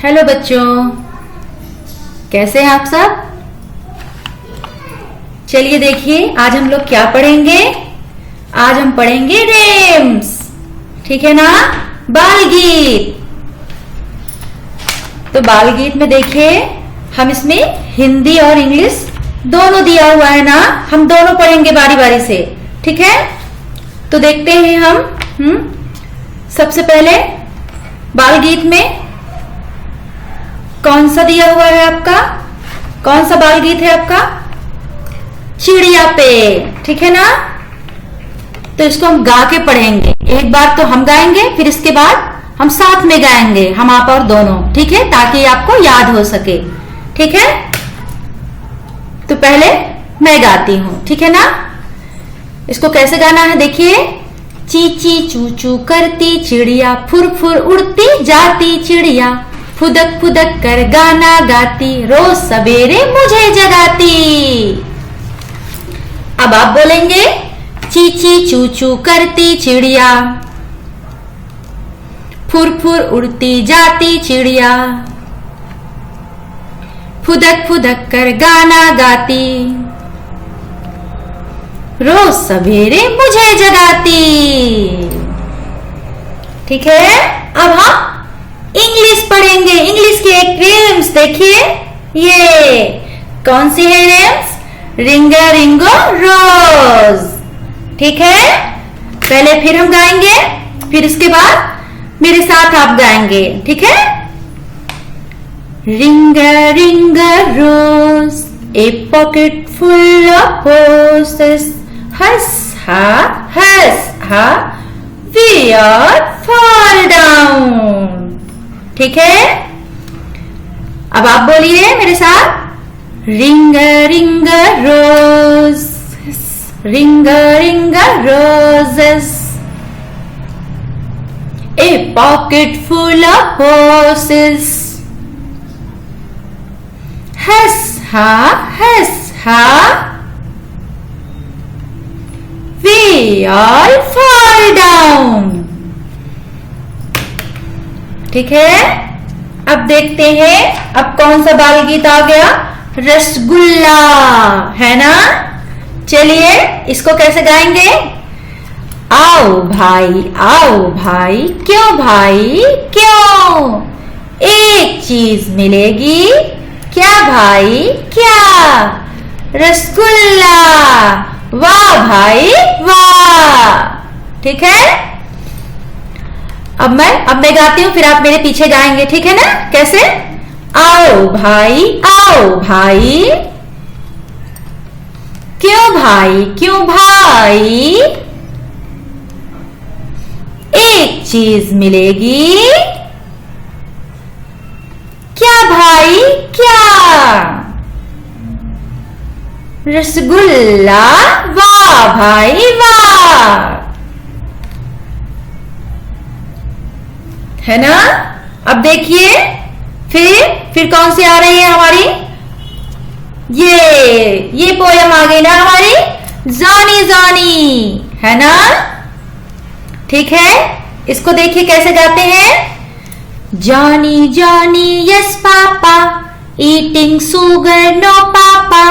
Hello बच्चों, कैसे हैं आप सब। चलिए देखिए आज हम लोग क्या पढ़ेंगे। आज हम पढ़ेंगे रेम्स, ठीक है ना, बाल गीत। तो बाल गीत में देखिए हम इसमें हिंदी और इंग्लिश दोनों दिया हुआ है ना, हम दोनों पढ़ेंगे बारी बारी से, ठीक है। तो देखते हैं हम सबसे पहले बाल गीत में कौन सा दिया हुआ है आपका, कौन सा बाल गीत है आपका, चिड़िया पे, ठीक है ना। तो इसको हम गा के पढ़ेंगे। एक बार तो हम गाएंगे, फिर इसके बाद हम साथ में गाएंगे, हम आप और दोनों, ठीक है, ताकि आपको याद हो सके, ठीक है। तो पहले मैं गाती हूं, ठीक है ना। इसको कैसे गाना है देखिए। ची ची चू चू करती चिड़िया, फुर फुर उड़ती जाती चिड़िया, फुदक फुदक कर गाना गाती, रोज सवेरे मुझे जगाती। अब आप बोलेंगे ची ची चू चू करती चिड़िया, फुर फुर उड़ती जाती चिड़िया, फुदक फुदक कर गाना गाती, रोज सवेरे मुझे जगाती, ठीक है। अब हम इंग्लिश पढ़ेंगे। इंग्लिश की एक रेम्स देखिए, ये कौन सी है रेम्स, रिंगा रिंगो रोज, ठीक है। पहले फिर हम गाएंगे, फिर इसके बाद मेरे साथ आप गाएंगे, ठीक है। रिंगा रिंगा रोज, ए pocket full of roses, husha we are fall down, ठीक है। अब आप बोलिए मेरे साथ, ring ring rose, ring ring roses, a pocket full of roses, husha we all fall down, ठीक है। अब देखते हैं अब कौन सा बाल गीत आ गया, रसगुल्ला, है ना। चलिए इसको कैसे गाएंगे। आओ भाई क्यों भाई क्यों, एक चीज मिलेगी, क्या भाई क्या, रसगुल्ला, वाह भाई वाह, ठीक है। अब मैं गाती हूँ, फिर आप मेरे पीछे गाएंगे, ठीक है ना। कैसे, आओ भाई क्यों भाई, एक चीज मिलेगी, क्या भाई क्या, रसगुल्ला, वाह भाई वाह, है ना। अब देखिए फिर कौन सी आ रही है हमारी, ये पोयम आ गई ना हमारी, जानी जानी, है ना, ठीक है। इसको देखिए कैसे गाते हैं। जानी Johnny yes papa, eating sugar no papa,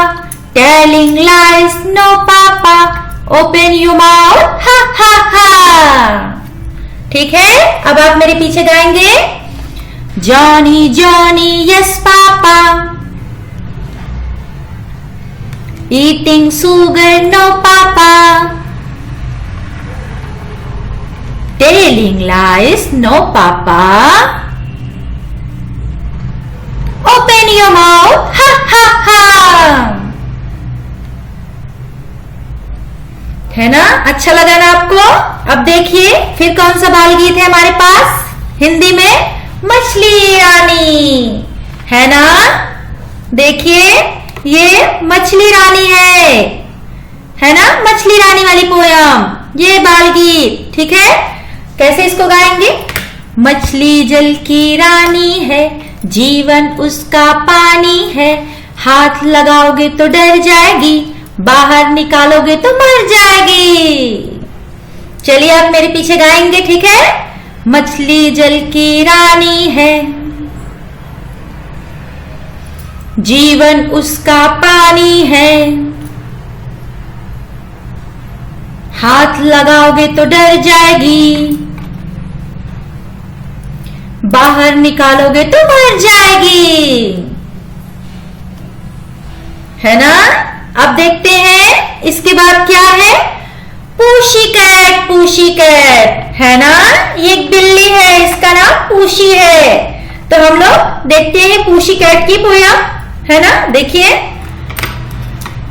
telling lies no papa, open your mouth ha, ठीक है। अब आप मेरे पीछे गाएंगे। Johnny Johnny yes papa, eating sugar no papa, telling lies no papa, open your mouth ha, है ना। अच्छा लगा ना आपको। अब देखिए फिर कौन सा बाल गीत है हमारे पास हिंदी में, मछली रानी, है ना। देखिए ये मछली रानी है ना, मछली रानी वाली पोयम, ये बाल गीत, ठीक है। कैसे इसको गाएंगे। मछली जल की रानी है, जीवन उसका पानी है, हाथ लगाओगे तो डर जाएगी, बाहर निकालोगे तो मर जाएगी। चलिए आप मेरे पीछे गाएंगे, ठीक है। मछली जल की रानी है, जीवन उसका पानी है, हाथ लगाओगे तो डर जाएगी, बाहर निकालोगे तो मर जाएगी, है ना। अब देखते हैं इसके बाद क्या है। पूशी कैट है ना, ये एक बिल्ली है, इसका नाम पूशी है। तो हम लोग देखते हैं पूशी कैट की पोयम, है ना। देखिए,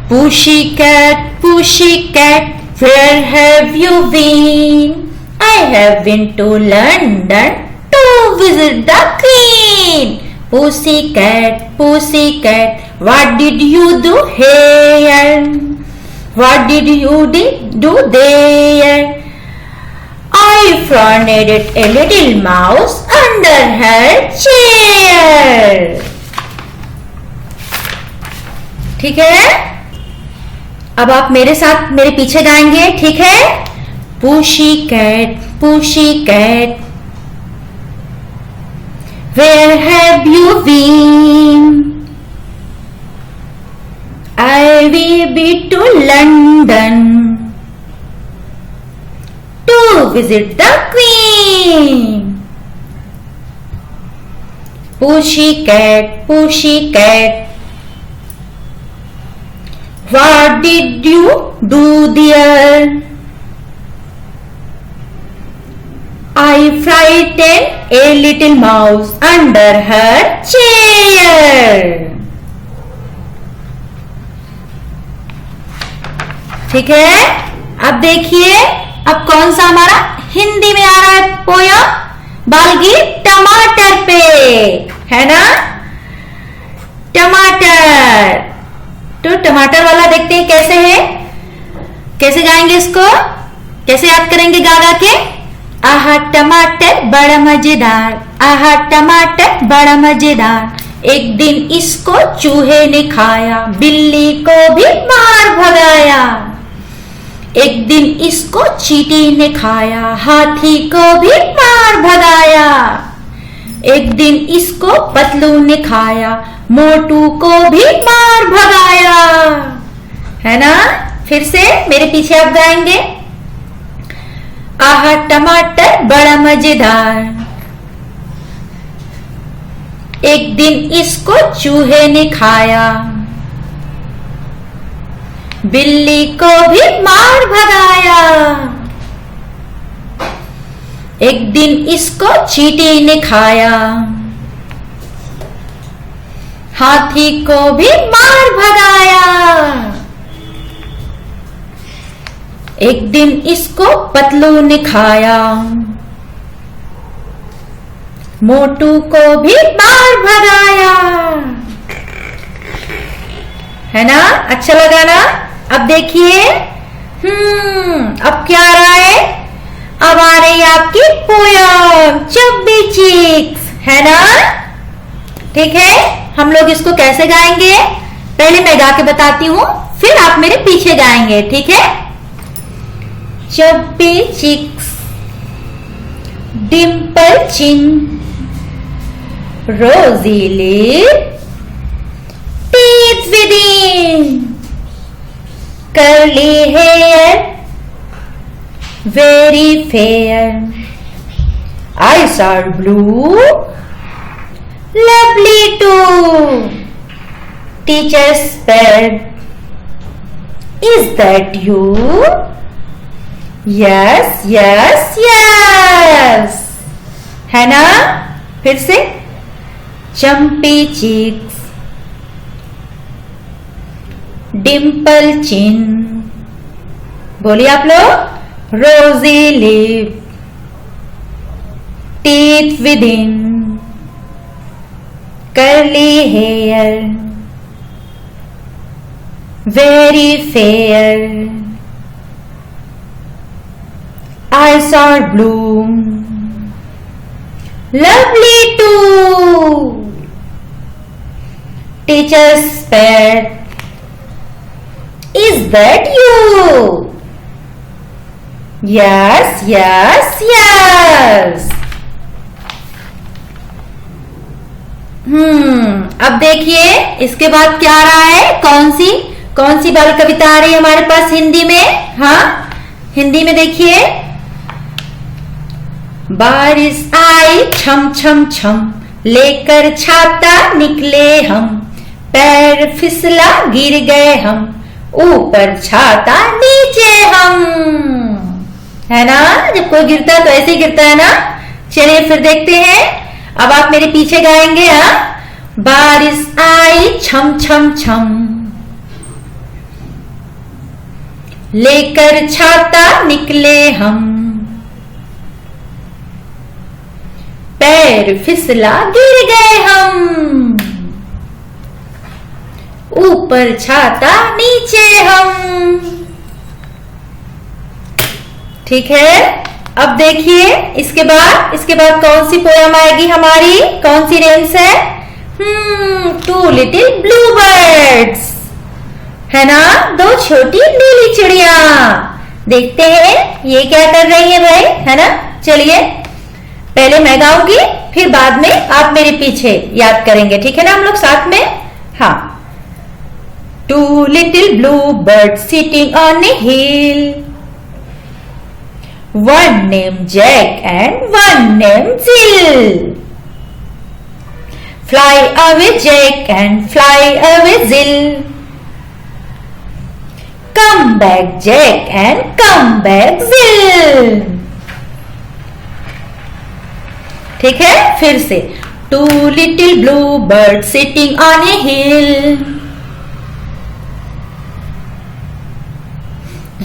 पूशी cat where have you been? I have been to London to visit the Queen. Pussy cat, what did you do here? What did you do there? I found a little mouse under her chair. ठीक है, अब आप मेरे साथ मेरे पीछे गाएंगे, ठीक है। पूशी cat where have you been? I will be to London to visit the Queen. Pushy cat, what did you do there? I frightened a little mouse under her chair. ठीक है, अब देखिए, अब कौन सा हमारा हिंदी में आ रहा है पोयम, बालगीत टमाटर पे, है ना। टमाटर, तो टमाटर वाला देखते हैं कैसे है, कैसे गाएंगे इसको, कैसे याद करेंगे गा गा के। आहा टमाटर बड़ा मजेदार, आहा टमाटर बड़ा मजेदार, एक दिन इसको चूहे ने खाया, बिल्ली को भी मार भगाया। एक दिन इसको चींटी ने खाया, हाथी को भी मार भगाया। एक दिन इसको पतलू ने खाया, मोटू को भी मार भगाया, है ना। फिर से मेरे पीछे आप गाएंगे। आहा टमाटर बड़ा मजेदार, एक दिन इसको चूहे ने खाया, बिल्ली को भी मार भगाया। एक दिन इसको चींटी ने खाया, हाथी को भी मार भगाया। एक दिन इसको पतलू ने खाया, मोटू को भी मार भगाया, है ना। अच्छा लगा ना। अब देखिए, अब क्या आ रहा है, अब आ रही है आपकी पोयम चब्बी चिक्स, है ना। ठीक है, हम लोग इसको कैसे गाएंगे, पहले मैं गा के बताती हूँ, फिर आप मेरे पीछे गाएंगे, ठीक है। चब्बी चिक्स, डिम्पल चिन, रोजी lip, teeth within, curly hair, very fair, eyes are blue, lovely too, teacher's pet, is that you? Yes, yes, yes, है ना। फिर से, चम्पी चिक्स, डिम्पल चिन, बोलिए आप लोग, रोजी lip, teeth with in, curly hair, very fair, eyes are blue, lovely too, teacher's pet, is that you? Yes, yes, yes. अब देखिए इसके बाद क्या आ रहा है, कौन सी बाल कविता आ रही है हमारे पास हिंदी में। हाँ, हिंदी में देखिए, बारिश आई छम छम छम, लेकर छाता निकले हम, पैर फिसला गिर गए हम, ऊपर छाता नीचे हम। है ना, जब कोई गिरता है तो ऐसे ही गिरता है ना। चलिए फिर देखते हैं, अब आप मेरे पीछे गाएंगे। हाँ, बारिश आई छम छम छम, लेकर छाता निकले हम, पैर फिसला गिर गए हम, ऊपर छाता नीचे हम। ठीक है, अब देखिए इसके बाद कौन सी पोयम आएगी हमारी, कौन सी रेम्स है। टू लिटिल ब्लू बर्ड्स, है ना, दो छोटी नीली चिड़िया। देखते हैं ये क्या कर रही है भाई, है ना। चलिए पहले मैं गाऊंगी, फिर बाद में आप मेरे पीछे याद करेंगे, ठीक है ना, हम लोग साथ में। हाँ, two little blue bird sitting on a hill, one named Jack and one named Jill. Fly away Jack and fly away Jill. Come back Jack and come back Jill. ठीक है, फिर से, two little blue birds sitting on a hill,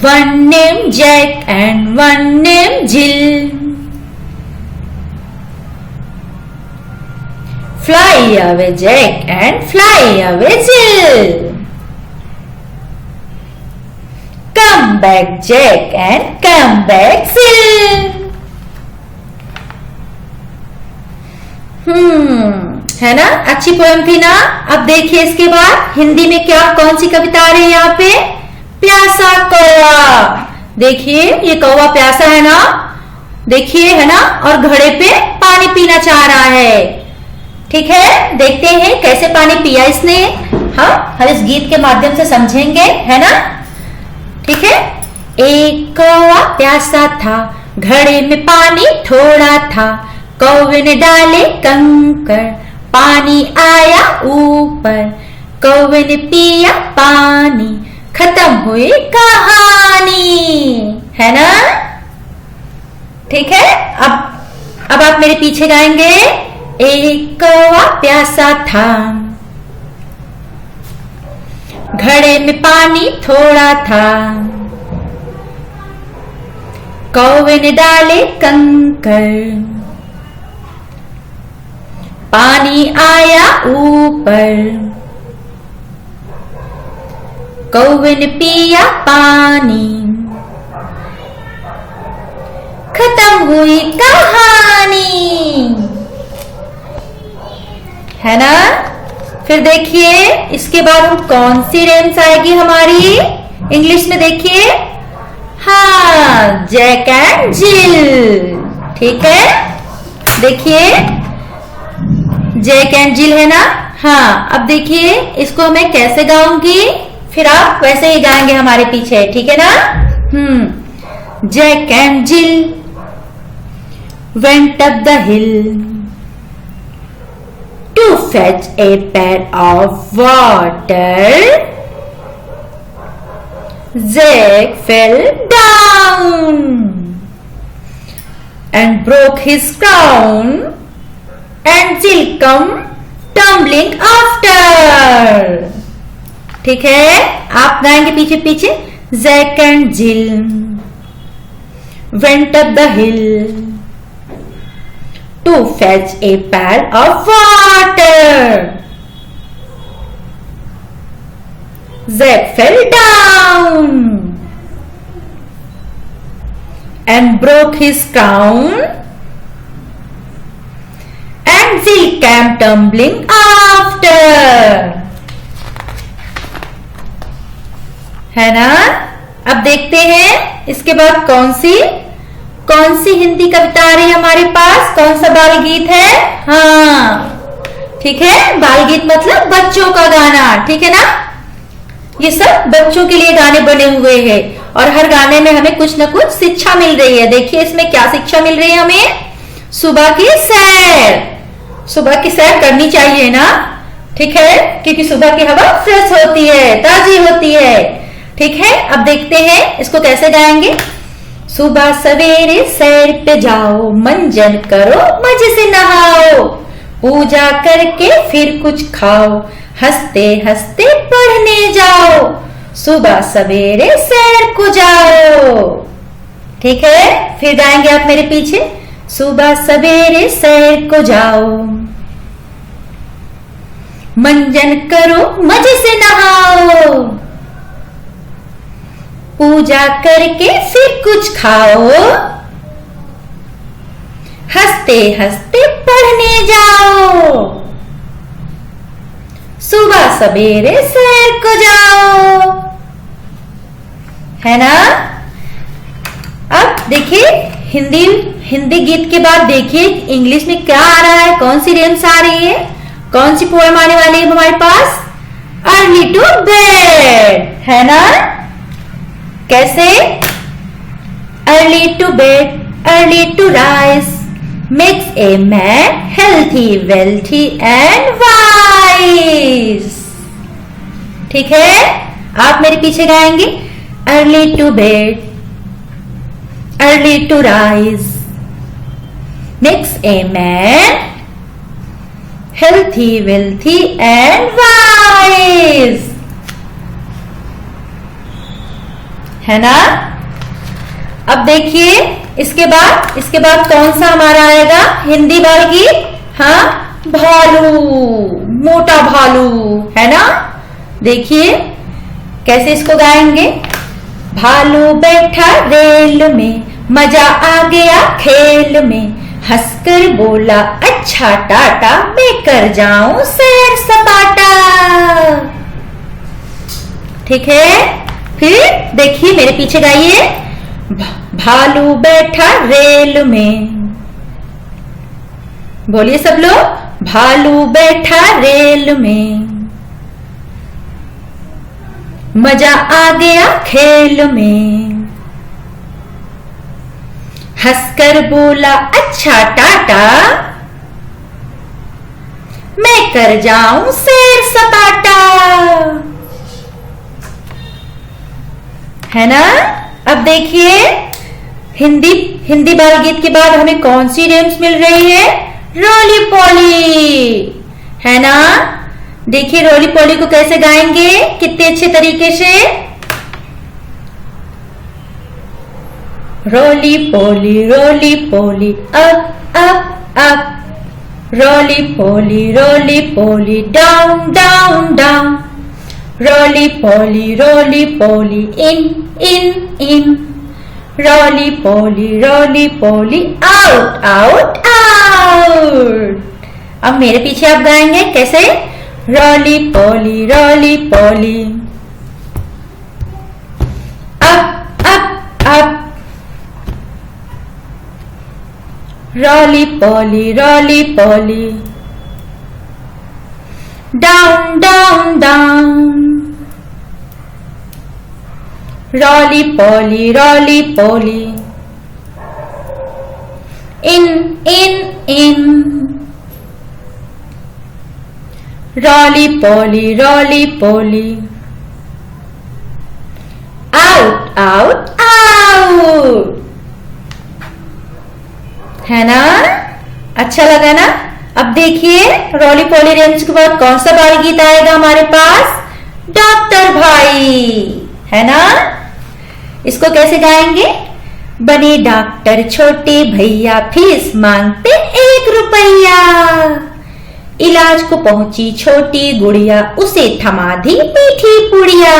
one named Jack and one named Jill. Fly away Jack and fly away Jill. Come back Jack and come back Jill. है ना, अच्छी poem थी ना। अब देखिए इसके बाद हिंदी में कौन सी कविता आ रही है यहाँ पे, प्यासा कौवा। देखिए ये कौवा प्यासा है ना, देखिए, है ना, और घड़े पे पानी पीना चाह रहा है। ठीक है, देखते हैं कैसे पानी पिया इसने। हाँ, हम इस गीत के माध्यम से समझेंगे, है ना। ठीक है, एक कौवा प्यासा था, घड़े में पानी थोड़ा था, कौवे ने डाले कंकड़, पानी आया ऊपर, कौवे ने पिया पानी, खत्म हुई कहानी। है ना, ठीक है। अब आप मेरे पीछे गाएंगे, एक कौवा प्यासा था, घड़े में पानी थोड़ा था, कौवे ने डाले कंकड़, पानी आया ऊपर, कौवे ने पिया पानी, खत्म हुई कहानी। है ना, फिर देखिए इसके बाद हम कौन सी रेम्स आएगी हमारी इंग्लिश में। देखिए, हाँ, जैक एंड जिल। ठीक है, देखिए जैक एंड जिल है ना। हाँ, अब देखिए इसको मैं कैसे गाऊंगी, फिर आप वैसे ही गाएंगे हमारे पीछे, ठीक है ना। Jack and Jill went up the hill to fetch a pail of water. Jack fell down and broke his crown, and Jill come tumbling after. ठीक है, आप गाएंगे पीछे पीछे। Jack and Jill went up the hill to fetch a pail of water. Jack fell down and broke his crown, and Jill came tumbling after. है ना। अब देखते हैं इसके बाद कौन सी हिंदी कविता आ रही है हमारे पास, कौन सा बाल गीत है। हाँ, ठीक है, बाल गीत मतलब बच्चों का गाना, ठीक है ना। ये सब बच्चों के लिए गाने बने हुए हैं और हर गाने में हमें कुछ ना कुछ शिक्षा मिल रही है। देखिए इसमें क्या शिक्षा मिल रही है हमें, सुबह की सैर, सुबह की सैर करनी चाहिए ना, ठीक है, क्योंकि सुबह की हवा फ्रेश होती है, ताजी होती है, ठीक है। अब देखते हैं इसको कैसे गाएंगे। सुबह सवेरे सैर पे जाओ, मंजन करो, मजे से नहाओ, पूजा करके फिर कुछ खाओ, हंसते हंसते पढ़ने जाओ, सुबह सवेरे सैर को जाओ, ठीक है। फिर गाएंगे आप मेरे पीछे, सुबह सवेरे सैर को जाओ, मंजन करो, मजे से नहाओ, पूजा करके फिर कुछ खाओ, हंसते हंसते पढ़ने जाओ, सुबह सवेरे सैर को जाओ, है ना। अब देखिए हिंदी गीत के बाद देखिए इंग्लिश में क्या आ रहा है, कौन सी रेम्स आ रही है, कौन सी पोएम आने वाली है हमारे पास, अर्ली टू बेड, है ना। कैसे, early to bed, early to rise, makes a man healthy wealthy and wise, ठीक है। आप मेरे पीछे गाएंगे, early to bed, early to rise, makes a man healthy wealthy and wise, है ना। अब देखिए इसके बाद कौन सा हमारा आएगा हिंदी बाल गीत, हाँ, भालू, मोटा भालू, है ना। देखिए कैसे इसको गाएंगे, भालू बैठा रेल में, मजा आ गया खेल में, हंसकर बोला अच्छा टाटा, मैं कर जाऊं सैर सपाटा, ठीक है। फिर देखिए मेरे पीछे गाइए, भालू बैठा रेल में, बोलिए सब लोग, भालू बैठा रेल में, मजा आ गया खेल में, हंसकर बोला अच्छा टाटा, मैं कर जाऊं सैर सपाटा, है ना। अब देखिए हिंदी बाल गीत के बाद हमें कौन सी रेम्स मिल रही है, रोली पॉली, है ना। देखिए रोली पॉली को कैसे गाएंगे कितने अच्छे तरीके से, रोली पोली अप अप अप, रोली पोली डाउन डाउन डाउन, रोली पोली इन इन इन, रोली पोली आउट आउट आउट। अब मेरे पीछे आप गाएंगे कैसे, रोली पोली अप अप अप, रोली पोली डाउन डाउन डाउन, रोली पोली इन इन इन, रोली पोली आउट आउट आउट, है ना। अच्छा लगा ना। अब देखिए रोली पोली रेम्स के बाद कौन सा बाल गीत आएगा हमारे पास, डॉक्टर भाई, है ना। इसको कैसे गाएंगे, बने डॉक्टर छोटे भैया, फीस मांगते 1 रुपया, इलाज को पहुंची छोटी गुड़िया, उसे थमा दी मीठी पुड़िया,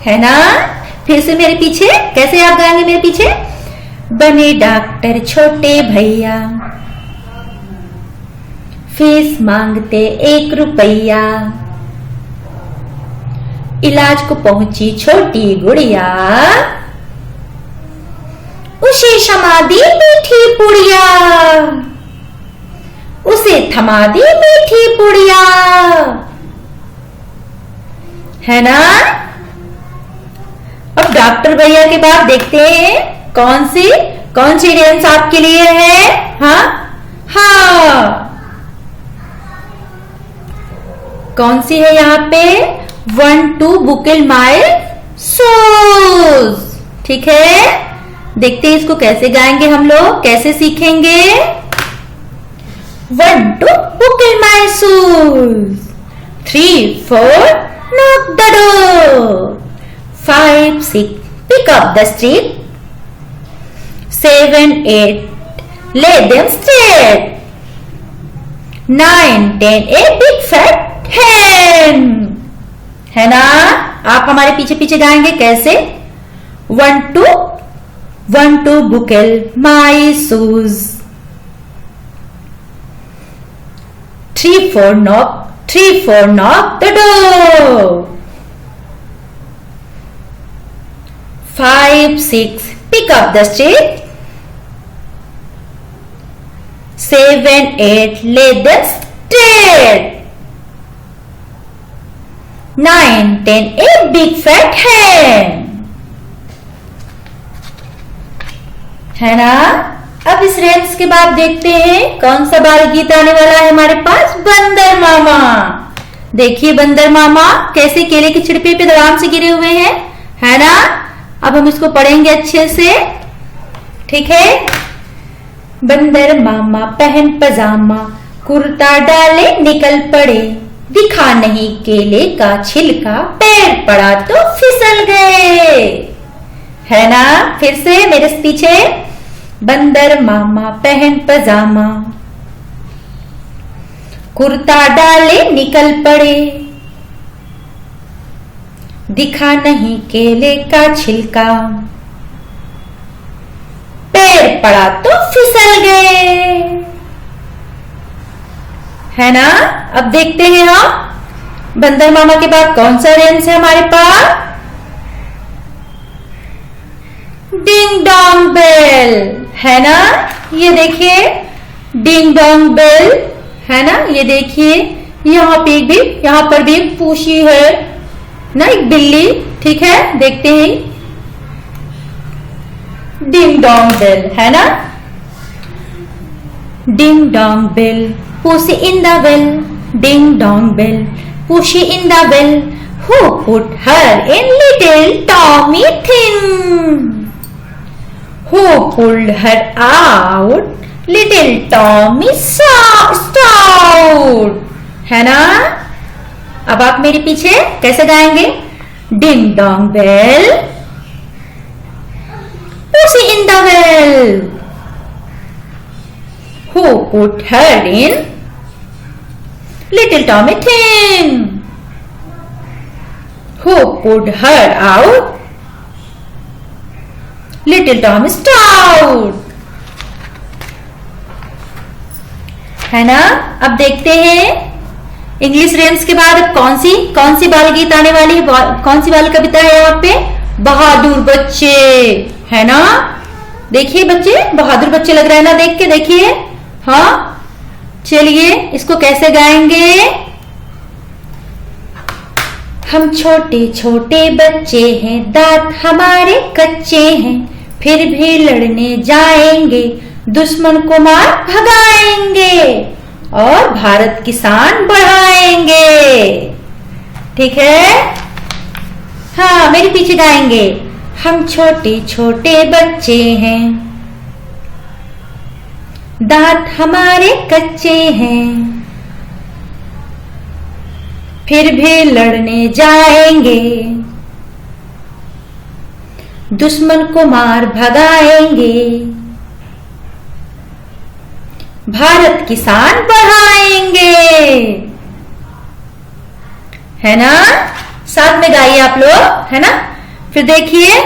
है ना। फिर से मेरे पीछे कैसे आप गाएंगे मेरे पीछे, बने डॉक्टर छोटे भैया, फीस मांगते 1 रुपया, इलाज को पहुंची छोटी गुड़िया, उसे क्षमा दी मीठी पुड़िया, उसे थमा दी मीठी मीठी पुड़िया, है ना। अब डॉक्टर भैया के बाद देखते हैं कौन सी रेंज आपके लिए है। हाँ, कौन सी है यहाँ पे? 1 to buckle my shoes। ठीक है, देखते हैं इसको कैसे गाएंगे हम लोग, कैसे सीखेंगे। 1 to buckle my shoes, 3 4 knock the door, 5 6 pick up the stick, 7 8 lay them straight, 9 10 a big fat hen। है ना। आप हमारे पीछे पीछे गाएंगे कैसे। 1 to buckle my shoes, 3 4 knock the door, 5 6 pick up the stick, 7 8 lay them straight, 9 10 a big fat hen। है ना। अब इस रेंज के बाद देखते हैं कौन सा बाल गीत आने वाला है हमारे पास। बंदर मामा। देखिए बंदर मामा कैसे केले की छिड़पे पे आराम से गिरे हुए हैं, है ना। अब हम इसको पढ़ेंगे अच्छे से, ठीक है। बंदर मामा पहन पजामा, कुर्ता डाले निकल पड़े, दिखा नहीं केले का छिलका, पैर पड़ा तो फिसल गए। है ना। फिर से मेरे पीछे। बंदर मामा पहन पजामा, कुर्ता डाले निकल पड़े, दिखा नहीं केले का छिलका, पैर पड़ा तो फिसल गए। है ना। अब देखते हैं हम बंदर मामा के बाद कौन सा रेंज है हमारे पास। डिंग डोंग बेल, है ना। ये देखिए डिंग डोंग बेल, है ना। ये देखिए यहाँ पर भी एक पूछी है ना, एक बिल्ली, ठीक है। देखते हैं डिंग डोंग बेल, है ना। Ding dong bell pussy in the well, ding dong bell, pussy in the well, who put her in little Tommy thin, who pulled her out little Tommy stout। है ना। अब आप मेरे पीछे कैसे गाएंगे। Ding dong bell, pussy in the well, who put her in little Tommy Tin, who put her out little Tommy Stout। है ना। अब देखते हैं इंग्लिश रेंज के बाद अब कौन सी बाल गीत आने वाली है, कौन सी बाल कविता है यहाँ पे। बहादुर बच्चे, है ना। देखिए बच्चे बहादुर बच्चे लग रहे हैं ना देख के, देखिए। हाँ, चलिए इसको कैसे गाएंगे। हम छोटे छोटे बच्चे हैं, दांत हमारे कच्चे हैं, फिर भी लड़ने जाएंगे, दुश्मन को मार भगाएंगे और भारत की शान बढ़ाएंगे। ठीक है। हाँ, मेरे पीछे गाएंगे। हम छोटे छोटे बच्चे हैं, दांत हमारे कच्चे हैं, फिर भी लड़ने जाएंगे, दुश्मन को मार भगाएंगे, भारत की शान बढ़ाएंगे। है ना। साथ में गाइए आप लोग, है ना। फिर देखिए,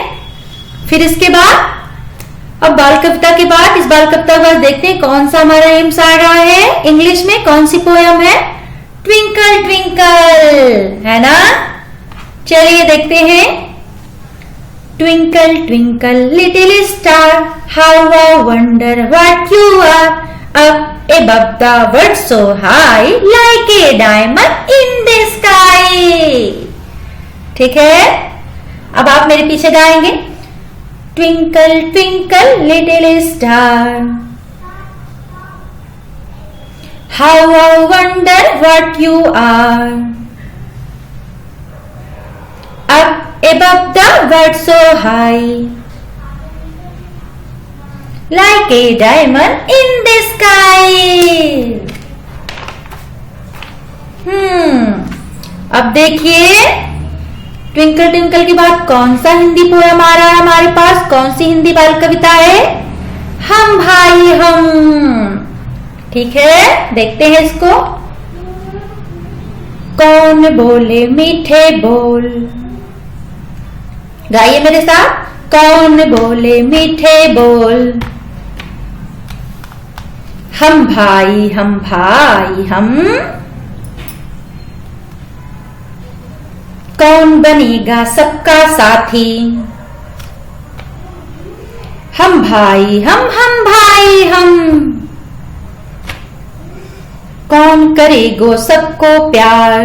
फिर इसके बाद अब बाल कविता के बाद, इस बाल कविता के बाद देखते हैं कौन सा हमारा एम्स आ रहा है। इंग्लिश में कौन सी पोयम है। ट्विंकल ट्विंकल, है ना। चलिए देखते हैं। Twinkle twinkle little star, how I wonder what you are, up above the world so high like a diamond in the sky। ठीक है, अब आप मेरे पीछे गाएंगे। Twinkle twinkle little star, how I wonder what you are, up above the world so high like a diamond in the sky। अब देखिए twinkle twinkle के बाद कौन सा हिंदी पोयम आ रहा है हमारे पास, कौन सी हिंदी बाल कविता है? हम भाई हम। ठीक है, देखते हैं इसको। कौन बोले मीठे बोल, गाइए मेरे साथ। कौन बोले मीठे बोल, हम भाई हम भाई हम। कौन बनेगा सबका साथी, हम भाई हम भाई हम। कौन करेगो सबको प्यार,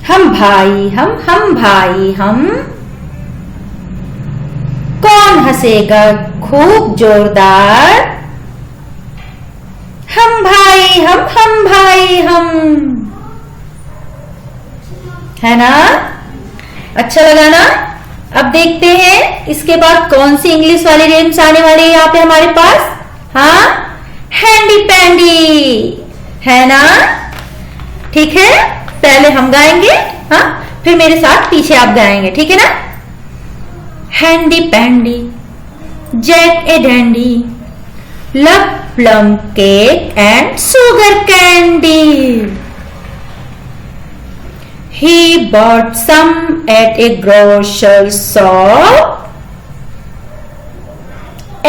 हम भाई हम भाई हम। कौन हंसेगा खूब जोरदार, हम भाई हम भाई हम। है ना, अच्छा लगा ना? अब देखते हैं इसके बाद कौन सी इंग्लिश वाली रेम्स आने वाली है यहाँ पे हमारे पास। हाँ, हैंडी पैंडी, है ना? ठीक है, पहले हम गाएंगे, हाँ, फिर मेरे साथ पीछे आप गाएंगे, ठीक है ना? Handy pandy, Jack a dandy, love plum cake and sugar candy. He bought some at a grocer's shop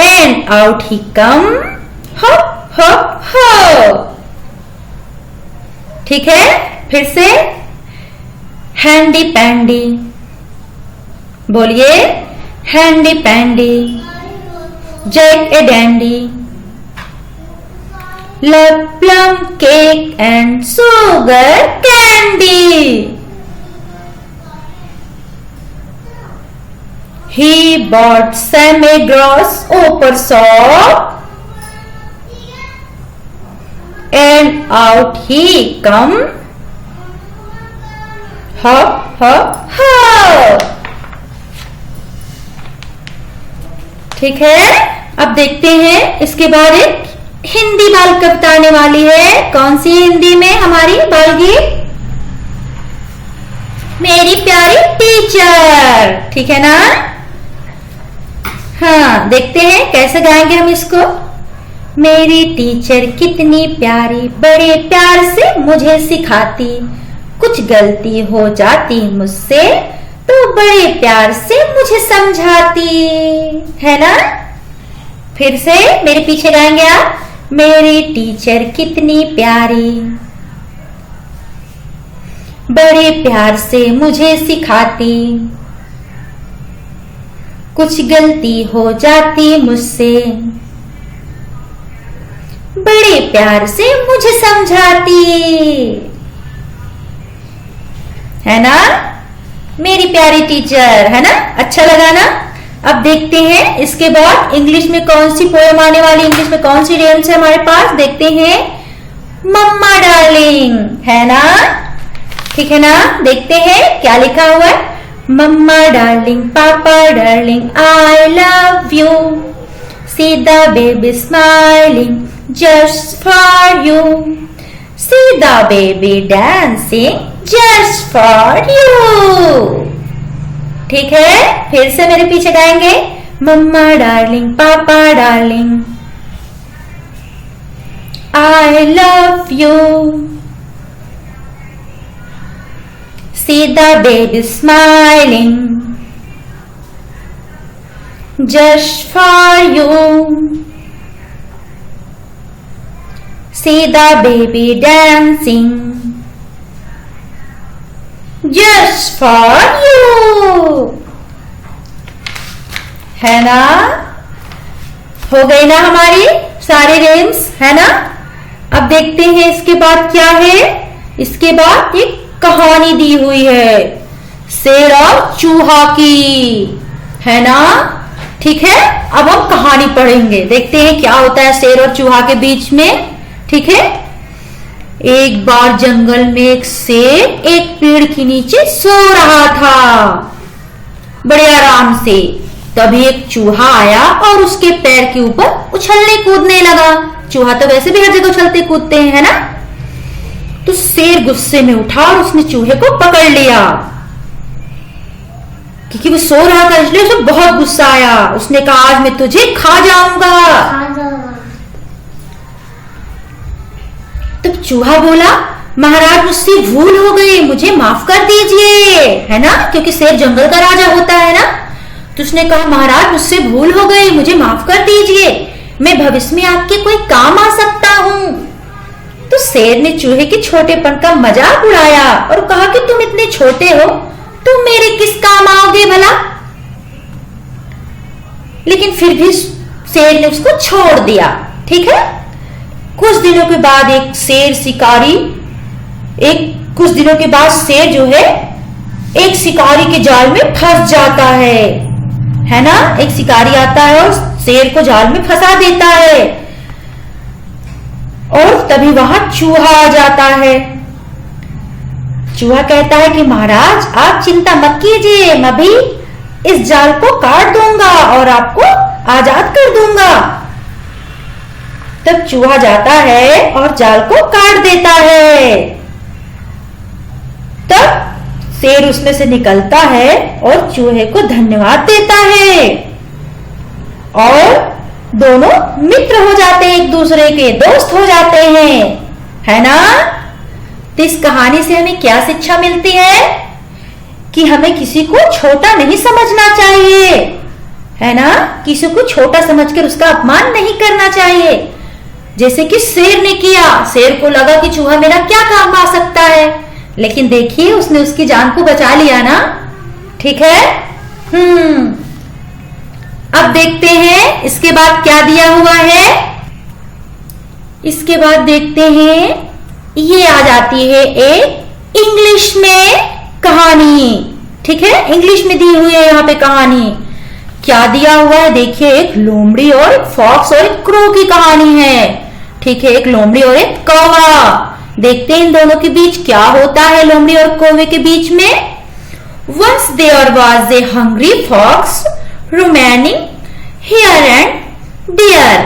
and out he come, hop hop hop। ठीक है, फिर से हैंडी पैंडी, बोलिए handy pandy, Jack a dandy, love plum cake and sugar candy. He bought some a grasshopper shop and out he come, hop hop hop। ठीक है, अब देखते हैं इसके बाद एक हिंदी बाल कविता आने वाली है। कौन सी हिंदी में हमारी बाल गीत? मेरी प्यारी टीचर, ठीक है ना? हाँ, देखते हैं कैसे गाएंगे हम इसको। मेरी टीचर कितनी प्यारी, बड़े प्यार से मुझे सिखाती, कुछ गलती हो जाती मुझसे तो बड़े प्यार से मुझे समझाती, है ना? फिर से मेरे पीछे गाएंगे आप। मेरी टीचर कितनी प्यारी, बड़े प्यार से मुझे सिखाती, कुछ गलती हो जाती मुझसे बड़े प्यार से मुझे समझाती, है ना? मेरी प्यारी टीचर, है ना? अच्छा लगा ना? अब देखते हैं इसके बाद इंग्लिश में कौन सी पोएम आने वाली, इंग्लिश में कौन सी रेम्स है हमारे पास। देखते हैं मम्मा डार्लिंग, है ना? ठीक है ना? देखते हैं क्या लिखा हुआ है। मम्मा डार्लिंग, पापा darling, I love you, see the baby smiling just for you, see the baby dancing just for you। ठीक है, फिर से मेरे पीछे गाएंगे। मम्मा डार्लिंग, पापा darling, I love you, see the baby smiling just for you, see the baby dancing just for you। है ना? हो गई ना हमारी सारे रेम्स, है ना। अब देखते हैं इसके बाद क्या है। इसके बाद एक कहानी दी हुई है शेर और चूहा की, है ना। ठीक है, अब हम कहानी पढ़ेंगे, देखते हैं क्या होता है शेर और चूहा के बीच में। ठीक है। एक बार जंगल में एक शेर एक पेड़ के नीचे सो रहा था बड़े आराम से। तभी एक चूहा आया और उसके पैर के ऊपर उछलने कूदने लगा। चूहा तो वैसे भी हर जगह उछलते कूदते हैं, है ना। तो शेर गुस्से में उठा और उसने चूहे को पकड़ लिया, क्योंकि वो सो रहा था इसलिए उसे बहुत गुस्सा आया। उसने कहा आज मैं तुझे खा जाऊंगा। तब चूहा बोला महाराज मुझसे भूल हो गई, मुझे माफ कर दीजिए, है ना, क्योंकि शेर जंगल का राजा होता है ना। तो उसने कहा महाराज मुझसे भूल हो गई, मुझे माफ कर दीजिए, मैं भविष्य में आपके कोई काम आ सकता हूं। तो शेर ने चूहे के छोटेपन का मजाक उड़ाया और कहा कि तुम इतने छोटे हो, तुम मेरे किस काम आओगे भला। लेकिन फिर भी शेर ने उसको छोड़ दिया। ठीक है। कुछ दिनों के बाद कुछ दिनों के बाद शेर जो है एक शिकारी के जाल में फंस जाता है ना। एक शिकारी आता है और शेर को जाल में फंसा देता है, और तभी वहां चूहा आ जाता है। चूहा कहता है कि महाराज आप चिंता मत कीजिए, मैं भी इस जाल को काट दूंगा और आपको आजाद कर दूंगा। तब चूहा जाता है और जाल को काट देता है। तब शेर उसमें से निकलता है और चूहे को धन्यवाद देता है, और दोनों मित्र हो जाते हैं, एक दूसरे के दोस्त हो जाते हैं, है ना। तो इस कहानी से हमें क्या शिक्षा मिलती है कि हमें किसी को छोटा नहीं समझना चाहिए, है ना। किसी को छोटा समझकर उसका अपमान नहीं करना चाहिए, जैसे कि शेर ने किया। शेर को लगा कि चूहा मेरा क्या काम आ सकता है, लेकिन देखिए उसने उसकी जान को बचा लिया ना। ठीक है। अब देखते हैं इसके बाद क्या दिया हुआ है। इसके बाद देखते हैं, ये आ जाती है एक इंग्लिश में कहानी। ठीक है, इंग्लिश में दी हुई है यहाँ पे कहानी। क्या दिया हुआ है देखिए, एक लोमड़ी और एक फॉक्स और एक क्रो की कहानी है। ठीक है, एक लोमड़ी और एक कौवा। देखते हैं इन दोनों के बीच क्या होता है, लोमड़ी और कौवे के बीच में। Once there was a hungry fox roaming here and there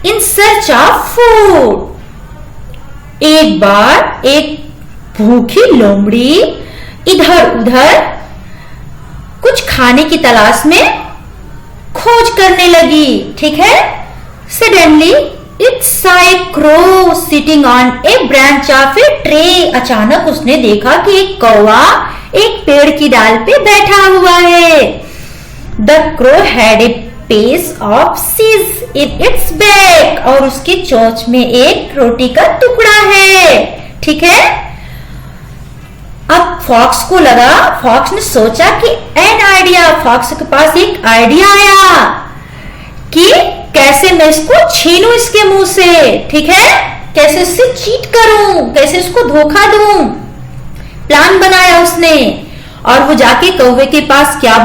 in search of food. एक बार एक भूखी लोमड़ी इधर उधर कुछ खाने की तलाश में खोज करने लगी। ठीक है। Suddenly it saw a crow sitting on a branch of a tree. अचानक उसने देखा कि एक कौवा एक पेड़ की डाल पे बैठा हुआ है। The crow had a piece of cheese in its beak. और उसकी चोंच में एक रोटी का टुकड़ा है। ठीक है। अब फॉक्स ने सोचा कि एन आइडिया, फॉक्स के पास एक आइडिया आया कि कैसे मैं इसको छीनूं इसके मुंह से। ठीक है, कैसे इससे चीट करूं, कैसे इसको धोखा दूं। प्लान बनाया उसने, और वो जाके कौवे के पास क्या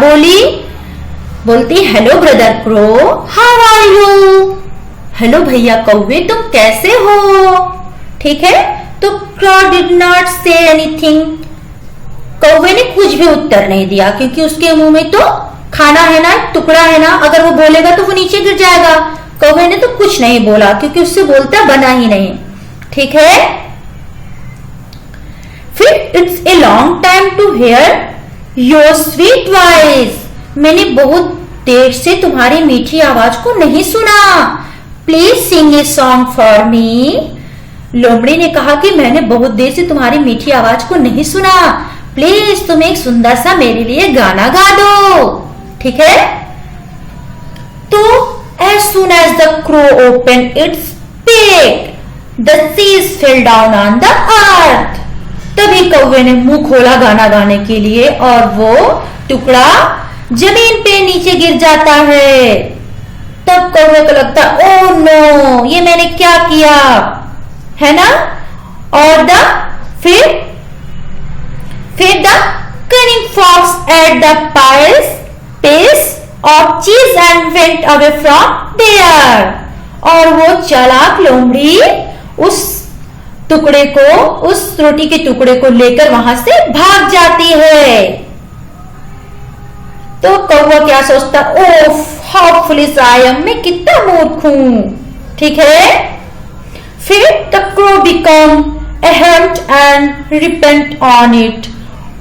बोलती hello brother crow, how are you. Hello भैया कौवे, तुम कैसे हो। ठीक है। तो crow did not say anything. कौवे ने कुछ भी उत्तर नहीं दिया, क्योंकि उसके मुंह में तो खाना है ना, टुकड़ा है ना, अगर वो बोलेगा तो वो नीचे गिर जाएगा। कौवे ने तो कुछ नहीं बोला, क्योंकि उससे बोलता बना ही नहीं। ठीक है। फिर it's a long time to hear your sweet voice. मैंने बहुत देर से तुम्हारी मीठी आवाज को नहीं सुना, please sing a song for me. लोमड़ी ने कहा कि मैंने बहुत देर से तुम्हारी मीठी आवाज को नहीं सुना, प्लीज तुम एक सुंदर सा मेरे लिए गाना गा दो। ठीक है। तो as soon as the crow opened its beak, the cheese fell down on the earth. तभी कौवे ने मुंह खोला गाना गाने के लिए, और वो टुकड़ा जमीन पे नीचे गिर जाता है। तब कौवे को लगता, ओह नो, ये किया, है ना। और फिर the cunning fox ate the piece of cheese and went away from there. और वो चालाक लोमड़ी उस रोटी के टुकड़े को लेकर वहां से भाग जाती है। तो कौवा क्या सोचता, ओफ हाउ फुलिश आई एम, मैं कितना मूर्ख हूं, ठीक है। फिर the crow become ashamed and repent on it.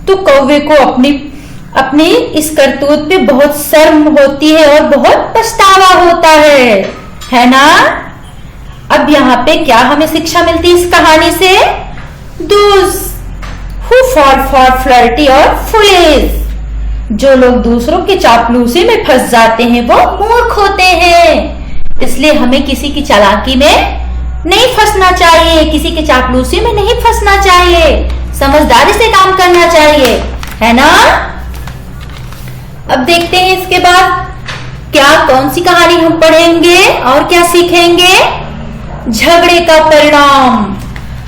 तो कौवे को अपनी इस करतूत पे बहुत शर्म होती है और बहुत पछतावा होता है ना। अब यहाँ पे क्या हमें शिक्षा मिलती है इस कहानी से, Those who fall for flirty और foolish, जो लोग दूसरों के चापलूसी में फंस जाते हैं वो मूर्ख होते हैं। इसलिए हमें किसी की चालाकी में नहीं फंसना चाहिए, किसी के चापलूसी में नहीं फंसना चाहिए, समझदारी से काम करना चाहिए, है ना। अब देखते हैं इसके बाद क्या कौन सी कहानी हम पढ़ेंगे और क्या सीखेंगे। झगड़े का परिणाम,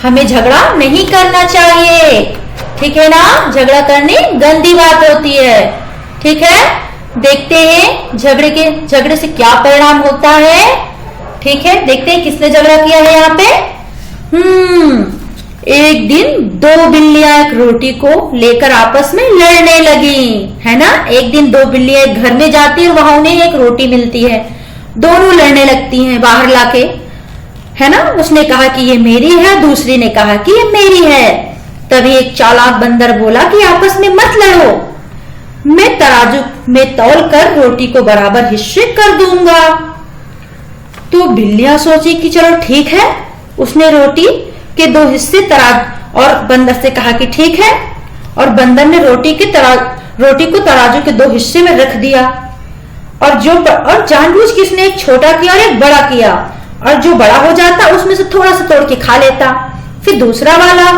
हमें झगड़ा नहीं करना चाहिए, ठीक है ना। झगड़ा करनी गंदी बात होती है, ठीक है। देखते हैं झगड़े से क्या परिणाम होता है, ठीक है। देखते हैं किसने झगड़ा किया है यहाँ पे। एक दिन दो बिल्लियां एक रोटी को लेकर आपस में लड़ने लगी, है ना। एक दिन दो बिल्लियां एक घर में जाती है, वहां उन्हें एक रोटी मिलती है, दोनों लड़ने लगती हैं बाहर लाके, है ना। उसने कहा कि ये मेरी है, दूसरी ने कहा कि ये मेरी है। तभी एक चालाक बंदर बोला कि आपस में मत लड़ो, मैं तराजू में तौल कर रोटी को बराबर हिस्से कर दूंगा। तो बिल्लियां सोची कि चलो ठीक है। उसने रोटी के दो हिस्से और बंदर से कहा कि ठीक है, और बंदर ने रोटी को तराजू के दो हिस्से में रख दिया, और जानबूझ के उसने एक छोटा किया और एक बड़ा किया, और जो बड़ा हो जाता उसमें से थोड़ा सा तोड़ के खा लेता, फिर दूसरा वाला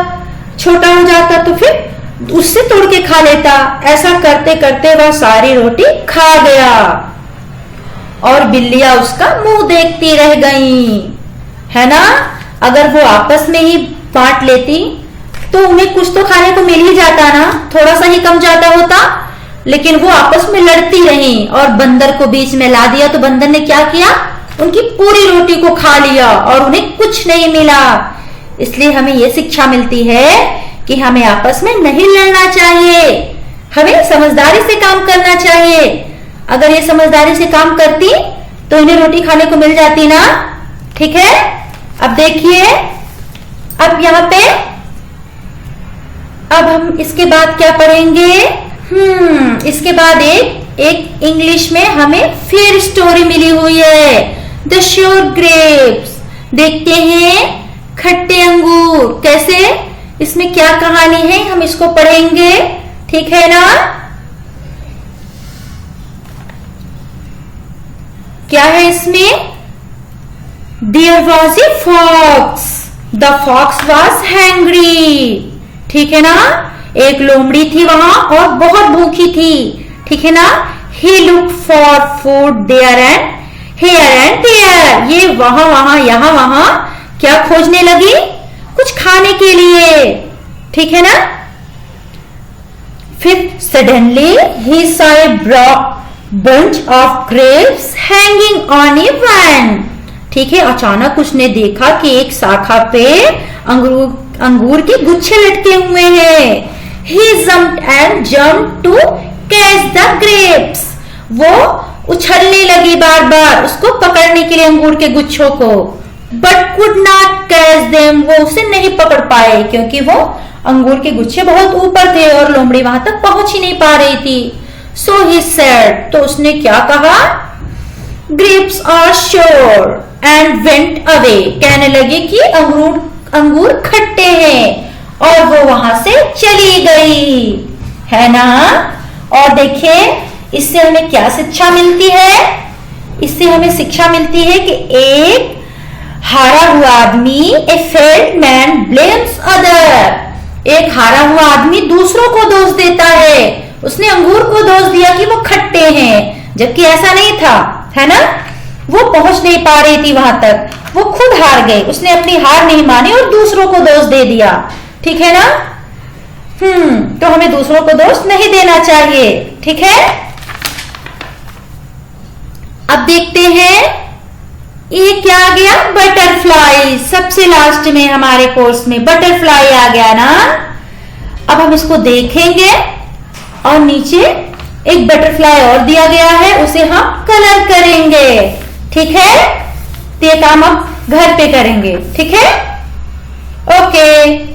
छोटा हो जाता तो फिर उससे तोड़ के खा लेता। ऐसा करते करते वह सारी रोटी खा गया और बिल्लियां उसका मुंह देखती रह गईं, है ना। अगर वो आपस में ही बांट लेती तो उन्हें कुछ तो खाने को मिल ही जाता ना, थोड़ा सा ही कम ज्यादा होता, लेकिन वो आपस में लड़ती रही और बंदर को बीच में ला दिया। तो बंदर ने क्या किया, उनकी पूरी रोटी को खा लिया और उन्हें कुछ नहीं मिला। इसलिए हमें ये शिक्षा मिलती है कि हमें आपस में नहीं लड़ना चाहिए, हमें समझदारी से काम करना चाहिए। अगर ये समझदारी से काम करती तो इन्हें रोटी खाने को मिल जाती ना, ठीक है। अब देखिए, अब यहाँ पे अब हम इसके बाद क्या पढ़ेंगे। इसके बाद एक इंग्लिश में हमें फिर स्टोरी मिली हुई है, द श्योर ग्रेप्स। देखते हैं खट्टे अंगूर कैसे, इसमें क्या कहानी है हम इसको पढ़ेंगे, ठीक है ना। क्या है इसमें, there was a fox, the fox was hungry, ठीक है ना। एक लोमड़ी थी वहां और बहुत भूखी थी, ठीक है ना। He look for food there and here and there, ये वहां यहां वहां क्या खोजने लगी, कुछ खाने के लिए, ठीक है ना। फिर suddenly he saw a bunch of grapes hanging on a vine, ठीक है। अचानक उसने देखा कि एक शाखा पे अंगूर के गुच्छे लटके हुए हैं। He jumped to catch the grapes, वो उछलने लगी बार बार उसको पकड़ने के लिए अंगूर के गुच्छों को, but could not catch them, वो उसे नहीं पकड़ पाए क्योंकि वो अंगूर के गुच्छे बहुत ऊपर थे और लोमड़ी वहां तक पहुंच ही नहीं पा रही थी। So he said, तो उसने क्या कहा, grapes are sour and went away, कहने लगे कि अंगूर खट्टे हैं, और वो वहां से चली गई, है ना। और देखिए इससे हमें क्या शिक्षा मिलती है, इससे हमें शिक्षा मिलती है कि एक हारा हुआ आदमी, ए फेल्ड मैन ब्लेम्स अदर, एक हारा हुआ आदमी दूसरों को दोष देता है। उसने अंगूर को दोष दिया कि वो खट्टे हैं, जबकि ऐसा नहीं था, है ना। वो पहुंच नहीं पा रही थी वहां तक, वो खुद हार गई, उसने अपनी हार नहीं मानी और दूसरों को दोष दे दिया। ठीक है ना? तो हमें दूसरों को दोष नहीं देना चाहिए। ठीक है? अब देखते हैं ये क्या आ गया, बटरफ्लाई। सबसे लास्ट में हमारे कोर्स में बटरफ्लाई आ गया ना। अब हम इसको देखेंगे और नीचे एक बटरफ्लाई और दिया गया है, उसे हम कलर करेंगे। ठीक है? तो ये काम हम घर पे करेंगे। ठीक है? ओके।